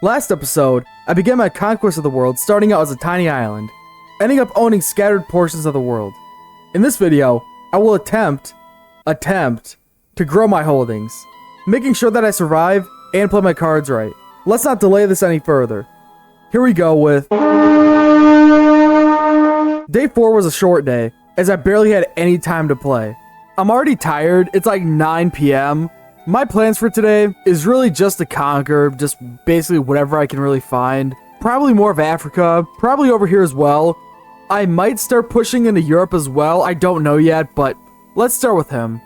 Last episode, I began my conquest of the world starting out as a tiny island, ending up owning scattered portions of the world. In this video, I will attempt to grow my holdings, making sure that I survive and play my cards right. Let's not delay this any further. Here we go with... Day 4 was a short day, as I barely had any time to play. I'm already tired, it's like 9 p.m. My plans for today is really just to conquer, just basically whatever I can really find. Probably more of Africa, probably over here as well. I might start pushing into Europe as well, I don't know yet, but let's start with him.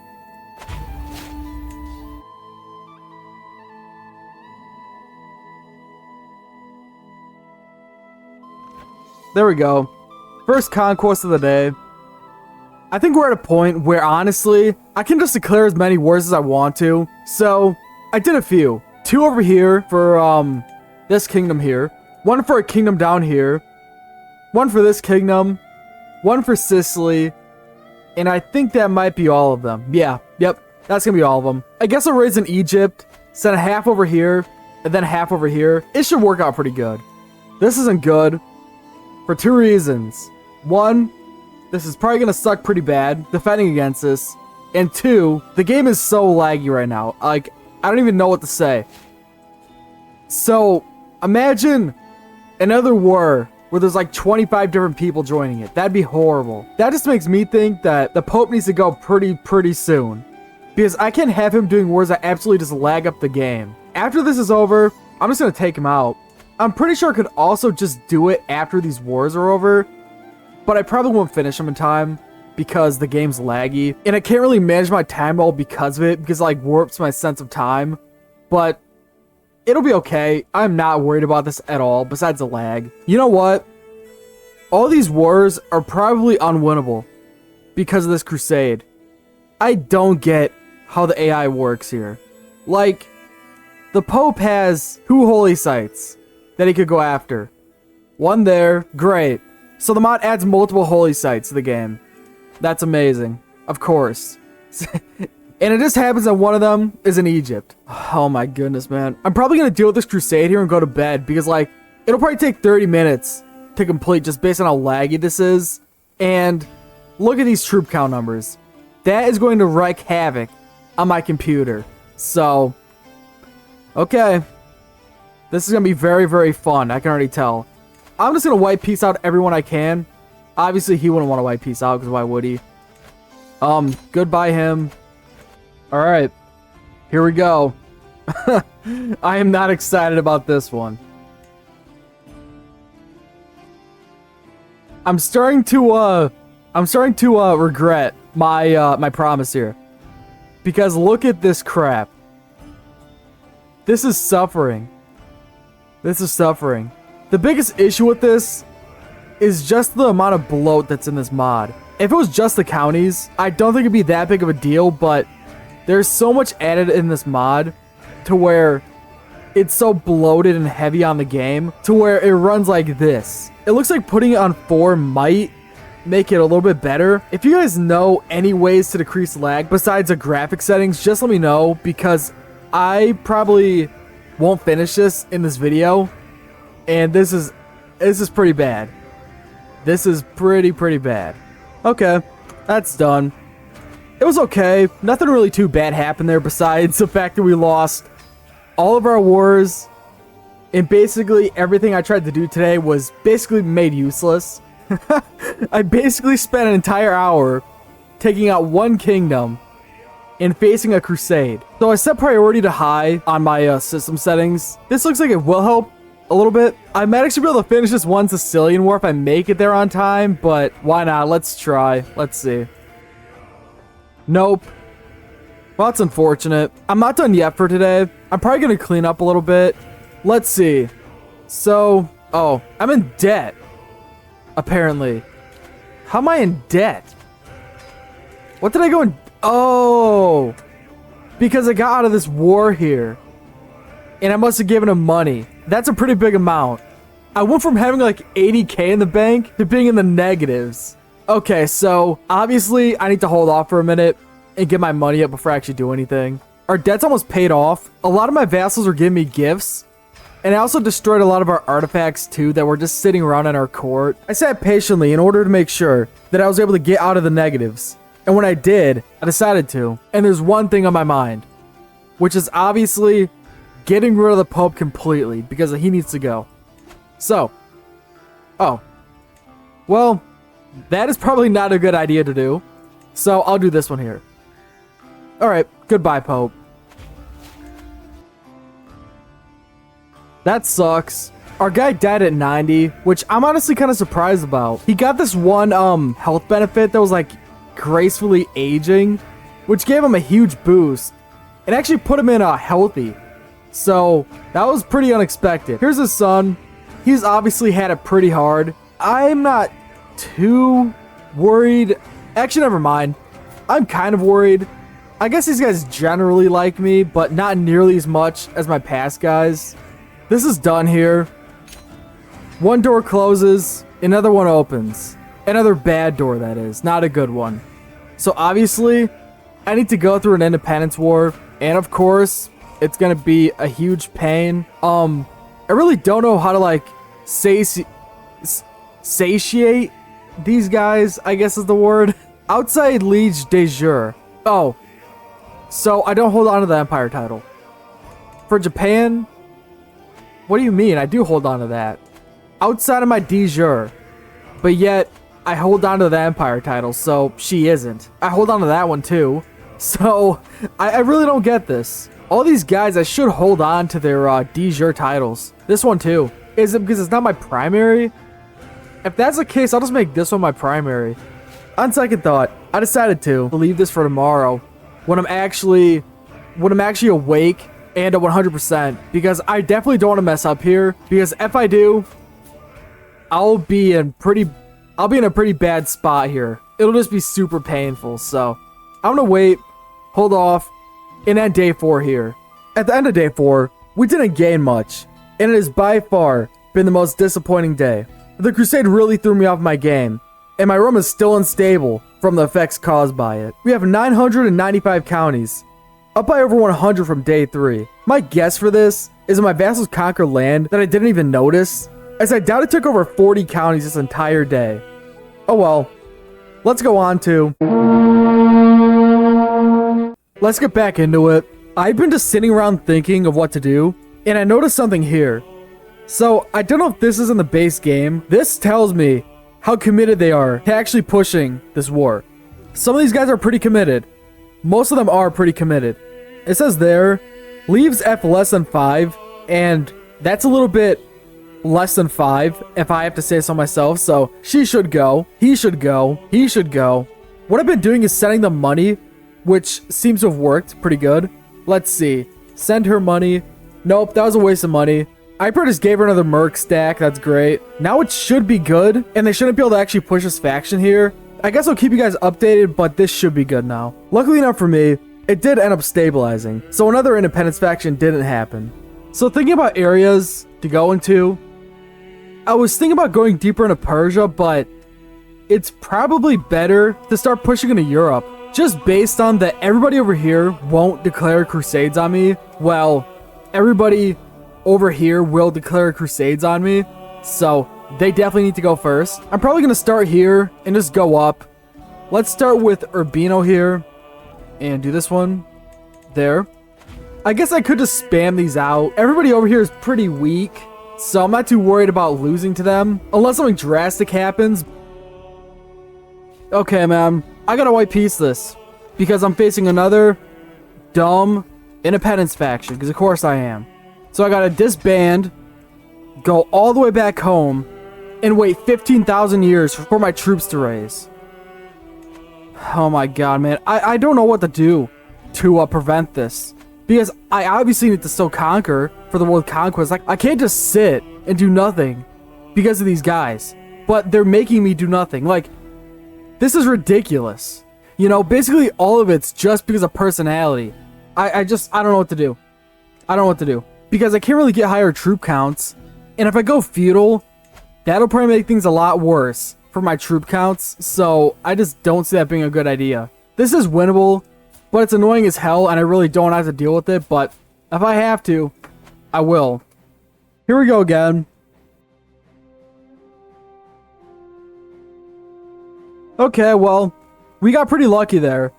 There we go. First conquest of the day. I think we're at a point where, honestly, I can just declare as many wars as I want to. So, I did a few. 2 over here for, this kingdom here. 1 for a kingdom down here. 1 for this kingdom. 1 for Sicily. And I think that might be all of them. Yeah, yep, that's gonna be all of them. I guess I'll raise in Egypt, send a half over here, and then half over here. It should work out pretty good. This isn't good for 2 reasons. 1, this is probably gonna suck pretty bad, defending against this. And 2, the game is so laggy right now. Like, I don't even know what to say. So, imagine another war where there's like 25 different people joining it. That'd be horrible. That just makes me think that the Pope needs to go pretty soon. Because I can't have him doing wars that absolutely just lag up the game. After this is over, I'm just gonna take him out. I'm pretty sure I could also just do it after these wars are over. But I probably won't finish them in time because the game's laggy. And I can't really manage my time well because of it, because it like warps my sense of time. But it'll be okay. I'm not worried about this at all, besides the lag. You know what? All these wars are probably unwinnable because of this crusade. I don't get how the AI works here. Like, the Pope has 2 holy sites that he could go after. 1 there, great. So the mod adds multiple holy sites to the game. That's amazing. Of course. And it just happens that 1 of them is in Egypt. Oh my goodness, man. I'm probably going to deal with this crusade here and go to bed because, like, it'll probably take 30 minutes to complete just based on how laggy this is. And look at these troop count numbers. That is going to wreak havoc on my computer. So, okay. This is going to be very fun. I can already tell. I'm just going to wipe peace out everyone I can. Obviously, he wouldn't want to wipe peace out, because why would he? Goodbye him. Alright. Here we go. I am not excited about this one. I'm starting to regret my promise here. Because look at this crap. This is suffering. This is suffering. The biggest issue with this is just the amount of bloat that's in this mod. If it was just the counties, I don't think it'd be that big of a deal, but there's so much added in this mod to where it's so bloated and heavy on the game to where it runs like this. It looks like putting it on 4 might make it a little bit better. If you guys know any ways to decrease lag besides the graphic settings, just let me know, because I probably won't finish this in this video. And this is pretty bad. This is pretty bad. Okay, that's done. It was okay. Nothing really too bad happened there besides the fact that we lost all of our wars. And basically everything I tried to do today was basically made useless. I basically spent an entire hour taking out 1 kingdom and facing a crusade. So I set priority to high on my system settings. This looks like it will help a little bit. I might actually be able to finish this 1 Sicilian war if I make it there on time, but why not? Let's try. Let's see. Nope. Well, that's unfortunate. I'm not done yet for today. I'm probably going to clean up a little bit. Let's see. So, oh, I'm in debt. Apparently. How am I in debt? What did I go in? Oh, because I got out of this war here. And I must have given him money. That's a pretty big amount. I went from having like 80k in the bank to being in the negatives. Okay, so obviously I need to hold off for a minute and get my money up before I actually do anything. Our debt's almost paid off. A lot of my vassals are giving me gifts. And I also destroyed a lot of our artifacts too that were just sitting around in our court. I sat patiently in order to make sure that I was able to get out of the negatives. And when I did, I decided to. And there's one thing on my mind, which is obviously getting rid of the Pope completely because he needs to go. So, well, that is probably not a good idea to do. So I'll do this one here. Alright, goodbye, Pope. That sucks. Our guy died at 90, which I'm honestly kind of surprised about. He got this one health benefit that was like gracefully aging, which gave him a huge boost. It actually put him in healthy. So that was pretty unexpected. Here's his son. He's obviously had it pretty hard. I'm not too worried. Actually, never mind. I'm kind of worried. I guess these guys generally like me, but not nearly as much as my past guys. This is done here. One door closes, another one opens. Another bad door, that is. Not a good one. So obviously, I need to go through an independence war. And of course, it's gonna be a huge pain. I really don't know how to like satiate these guys, I guess is the word. Outside liege de jure. Oh, so I don't hold on to the Empire title. For Japan, what do you mean? I do hold on to that. Outside of my de jure, but yet I hold on to the Empire title, so she isn't. I hold on to that one too. So I really don't get this. All these guys, I should hold on to their de jure titles. This one too. Is it because it's not my primary? If that's the case, I'll just make this one my primary. On second thought, I decided to leave this for tomorrow when I'm actually awake and at 100%, because I definitely don't want to mess up here, because if I do, I'll be in a pretty bad spot here. It'll just be super painful. So I'm gonna wait, hold off, and end day 4 here. At the end of day 4, we didn't gain much, and it has by far been the most disappointing day. The crusade really threw me off my game, and my Rome is still unstable from the effects caused by it. We have 995 counties, up by over 100 from day 3. My guess for this is that my vassals conquer land that I didn't even notice, as I doubt it took over 40 counties this entire day. Oh well, let's go on to... Let's get back into it. I've been just sitting around thinking of what to do, and I noticed something here. So, I don't know if this is in the base game. This tells me how committed they are to actually pushing this war. Some of these guys are pretty committed. Most of them are pretty committed. It says there, leaves F less than 5, and that's a little bit less than 5, if I have to say so myself. So, she should go, he should go, he should go. What I've been doing is sending them money, which seems to have worked pretty good. Let's see. Send her money. Nope, that was a waste of money. I just gave her another merc stack. That's great. Now it should be good, and they shouldn't be able to actually push this faction here. I guess I'll keep you guys updated, but this should be good now. Luckily enough for me, it did end up stabilizing, so another independence faction didn't happen. So thinking about areas to go into, I was thinking about going deeper into Persia, but it's probably better to start pushing into Europe. Just based on that everybody over here won't declare crusades on me. Well, everybody over here will declare crusades on me, so they definitely need to go first. I'm probably going to start here and just go up. Let's start with Urbino here and do this one there. I guess I could just spam these out. Everybody over here is pretty weak, so I'm not too worried about losing to them unless something drastic happens. Okay, man, I gotta white piece this because I'm facing another dumb independence faction, because of course I am. So I gotta disband, go all the way back home, and wait 15,000 years for my troops to raise. Oh my god, man. I don't know what to do to prevent this, because I obviously need to still conquer for the world conquest. Like, I can't just sit and do nothing because of these guys, but they're making me do nothing. Like, this is ridiculous. You know, basically all of it's just because of personality. I don't know what to do. I don't know what to do. Because I can't really get higher troop counts. And if I go feudal, that'll probably make things a lot worse for my troop counts. So I just don't see that being a good idea. This is winnable, but it's annoying as hell, and I really don't have to deal with it. But if I have to, I will. Here we go again. Okay, well, we got pretty lucky there.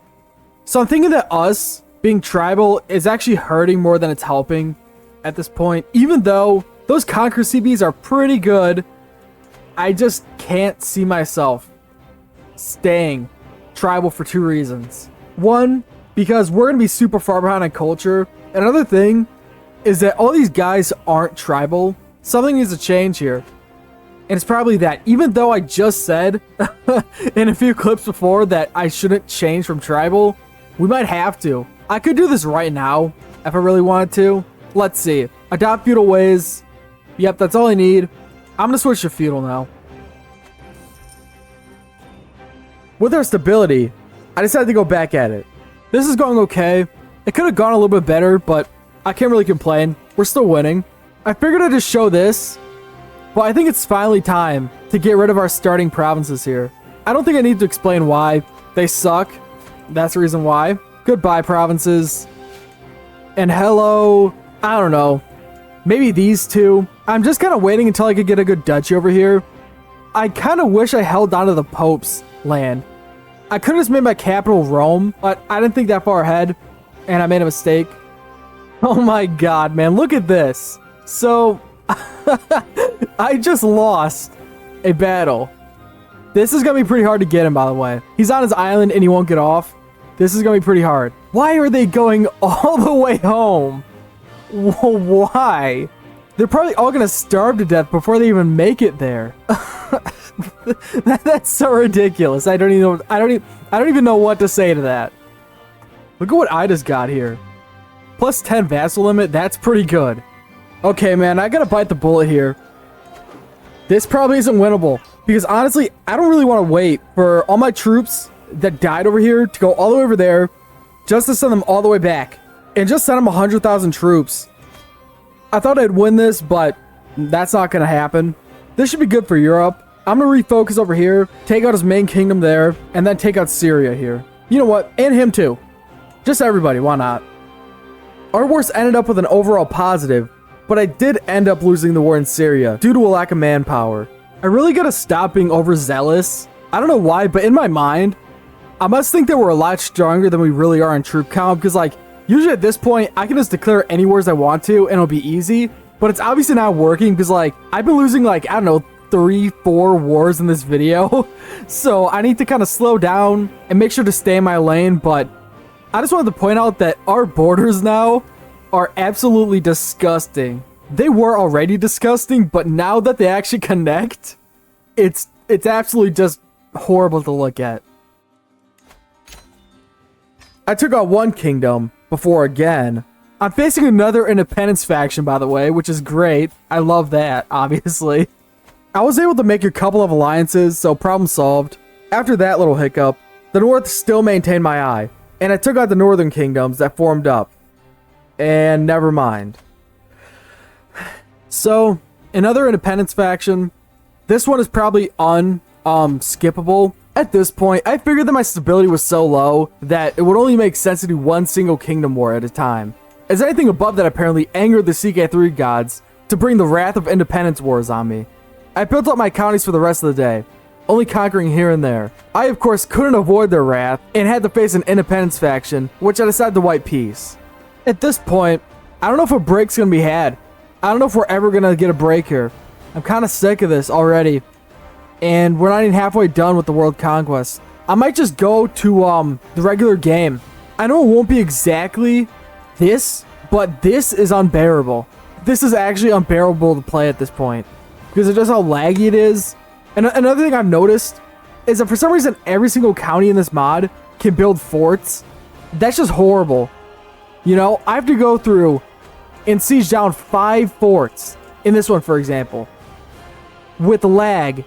So I'm thinking that us being tribal is actually hurting more than it's helping at this point. Even though those Conquer CBs are pretty good, I just can't see myself staying tribal for two reasons. One, because we're going to be super far behind on culture. Another thing is that all these guys aren't tribal. Something needs to change here. And it's probably that, even though I just said in a few clips before that I shouldn't change from tribal, we might have to. I could do this right now if I really wanted to. Let's see. Adopt feudal ways. Yep, that's all I need. I'm going to switch to feudal now. With our stability, I decided to go back at it. This is going okay. It could have gone a little bit better, but I can't really complain. We're still winning. I figured I'd just show this. Well, I think it's finally time to get rid of our starting provinces here. I don't think I need to explain why. They suck. That's the reason why. Goodbye, provinces. And hello, I don't know. Maybe these two. I'm just kind of waiting until I could get a good duchy over here. I kind of wish I held on to the Pope's land. I could have just made my capital Rome, but I didn't think that far ahead, and I made a mistake. Oh my god, man, look at this. So, I just lost a battle. This is going to be pretty hard to get him, by the way. He's on his island and he won't get off. This is going to be pretty hard. Why are they going all the way home? Why? They're probably all going to starve to death before they even make it there. That's so ridiculous. I don't even know what to say to that. Look at what I just got here. Plus 10 vassal limit, that's pretty good. Okay, man, I gotta bite the bullet here. This probably isn't winnable. Because honestly, I don't really want to wait for all my troops that died over here to go all the way over there just to send them all the way back. And just send them 100,000 troops. I thought I'd win this, but that's not gonna happen. This should be good for Europe. I'm gonna refocus over here, take out his main kingdom there, and then take out Syria here. You know what? And him too. Just everybody, why not? Our wars ended up with an overall positive, but I did end up losing the war in Syria due to a lack of manpower. I really gotta stop being overzealous. I don't know why, but in my mind, I must think that we're a lot stronger than we really are in troop count, because like, usually at this point, I can just declare any wars I want to, and it'll be easy, but it's obviously not working, because like, I've been losing like, I don't know, 3-4 wars in this video, so I need to kind of slow down and make sure to stay in my lane, but I just wanted to point out that our borders now are absolutely disgusting. They were already disgusting, but now that they actually connect, it's absolutely just horrible to look at. I took out one kingdom before again. I'm facing another independence faction, by the way, which is great. I love that, obviously. I was able to make a couple of alliances, so problem solved. After that little hiccup, the North still maintained my eye, and I took out the northern kingdoms that formed up. And never mind. So, another independence faction. This one is probably skippable. At this point, I figured that my stability was so low that it would only make sense to do one single kingdom war at a time. As anything above that apparently angered the CK3 gods to bring the wrath of independence wars on me. I built up my counties for the rest of the day, only conquering here and there. I of course couldn't avoid their wrath and had to face an independence faction, which I decided to wipe peace. At this point, I don't know if a break's gonna be had. I don't know if we're ever gonna get a break here. I'm kind of sick of this already. And we're not even halfway done with the world conquest. I might just go to the regular game. I know it won't be exactly this, but this is unbearable. This is actually unbearable to play at this point, because of just how laggy it is. And another thing I've noticed is that for some reason every single county in this mod can build forts. That's just horrible. You know, I have to go through and siege down 5 forts in this one, for example, with lag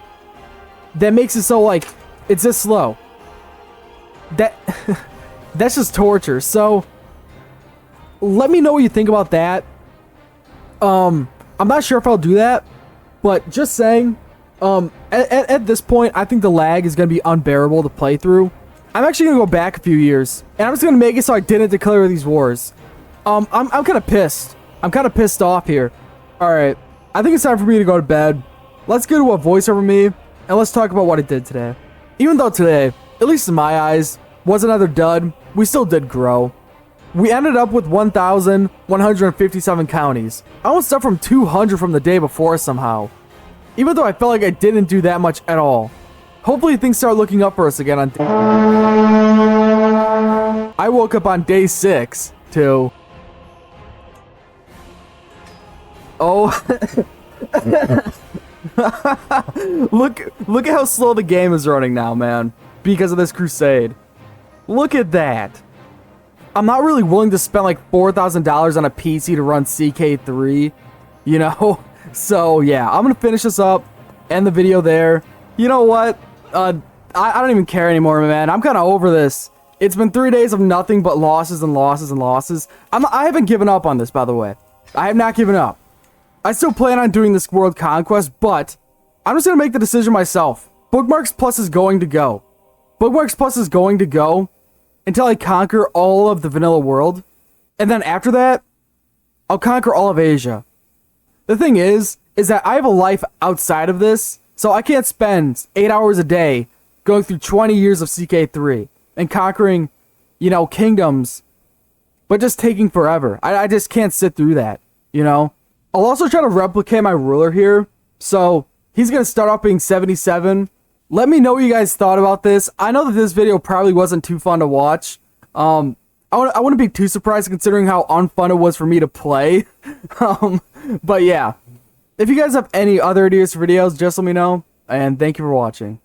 that makes it so like it's this slow. That's just torture. So let me know what you think about that. I'm not sure if I'll do that, but just saying, at this point, I think the lag is going to be unbearable to play through. I'm actually going to go back a few years, and I'm just going to make it so I didn't declare these wars. I'm kind of pissed. I'm kind of pissed off here. Alright, I think it's time for me to go to bed. Let's go to a voice over me, and let's talk about what I did today. Even though today, at least in my eyes, was another dud, we still did grow. We ended up with 1,157 counties. I almost up from 200 from the day before somehow. Even though I felt like I didn't do that much at all. Hopefully things start looking up for us again on I woke up on day 6 to... Oh... look at how slow the game is running now, man. Because of this crusade. Look at that. I'm not really willing to spend like $4,000 on a PC to run CK3, you know? So yeah, I'm gonna finish this up, end the video there. You know what? I don't even care anymore, man. I'm kind of over this. It's been 3 days of nothing but losses and losses and losses. I haven't given up on this, by the way. I have not given up. I still plan on doing this World Conquest, but I'm just gonna make the decision myself. Bookmarks Plus is going to go. Bookmarks Plus is going to go until I conquer all of the vanilla world. And then after that, I'll conquer all of Asia. The thing is that I have a life outside of this, so I can't spend 8 hours a day going through 20 years of CK3 and conquering, you know, kingdoms, but just taking forever. I just can't sit through that, you know? I'll also try to replicate my ruler here, so he's gonna start off being 77. Let me know what you guys thought about this. I know that this video probably wasn't too fun to watch. I wouldn't be too surprised considering how unfun it was for me to play. But yeah, if you guys have any other ideas for videos, just let me know, and thank you for watching.